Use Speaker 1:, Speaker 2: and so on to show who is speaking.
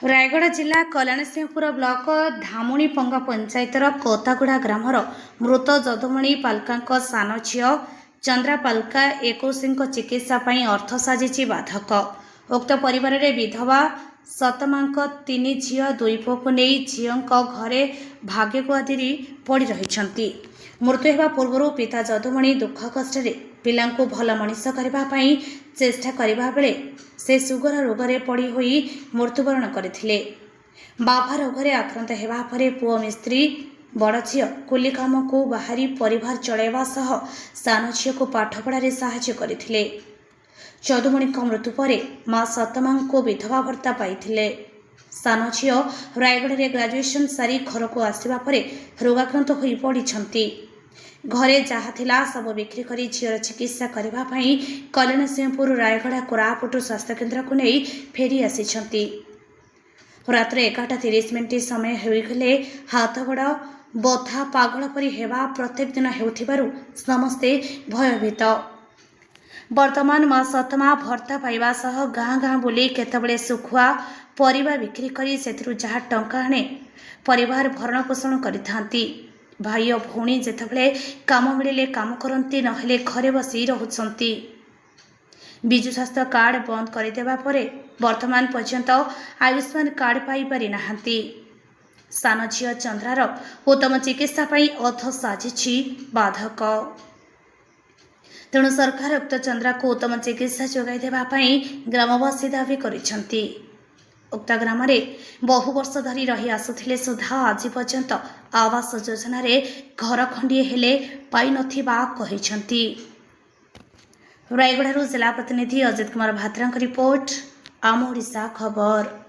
Speaker 1: रायगढ़ जिला Kalyansinghpur block धामुणीपंगा पंचायतर कोतागुड़ा grammar मृत जदुमणि पालका सान झील चंद्रा पालका 21 चिकित्सा अर्थ साजिछि बाधक। उक्त परिवार रे विधवा सतमांक 3 झील 2 पुओ को नहीं झील घरे भाग्य गुआदी पड़ी रही। मृत्यु होगा पूर्व पिता जदुमणि दुख कष्ट पिला भल मनीष करने चेष्टा करबा बेले से सुगर रोगरे पड़ी हुई मृत्युवरण करथिले। बाबा रोगरे आक्रांत हेबा परे पुओ मिस्त्री बड़ झील कुली काम को बाहरी परिवार चलाइबा सह सान झील को पाठपढ़ारे साहाय्य करथिले। जदुमणि मृत्यु परे मां सतमा को विधवा भर्ता पाइथिले। सान झील रायगढ़ रे ग्रेजुएशन सारी घर को आसिबा परे रोगाक्रांत होई पड़िछंती। घरे जहाँ थिला सब बिक्री करी झीर चिकित्सा करबा पई कल्याणसिंहपुर रायगढ़ कोरापुट स्वास्थ्य केन्द्र को नहीं फेरी आसी। रात्र 11:30 समय होइगले हाथ गोड़ बथा पागल परी हेबा प्रत्येक दिन हेउथिबारु समस्ते भयभीत। वर्तमान मां सतमा भर्ता पाइबा सह गाँ गाँ बुली केतबेले सुखुआ परिबा बिक्री करी सेथिरु जहाँ टंका आने परिवार भरण पोषण करिथांती। भाई और भौणी जेतेबेले काम मिले काम करती नहेले घरे बसी रहुछंती। विजु स्वास्थ्य कार्ड बंद करदेवा परे वर्तमान पर्यंत आयुष्मान कार्ड पाई पारि नाहांती। सान झील चंद्रार उत्तम चिकित्सा पाई अर्थ साजिछि बाधक। तेणु सरकार उक्त चंद्रा को उत्तम चिकित्सा जोगाई देबा पई ग्रामवासी दाबी करिसंती। उक्त ग्राम बहु वर्ष धरी रही आसुथिले सुधा आज पर्यंत आवास योजना रे घर खंडिए हेले पाई नथिबा कहिसंती। रायगढ़ जिला प्रतिनिधि अजित कुमार भात्रा रिपोर्ट आम ओडिशा खबर।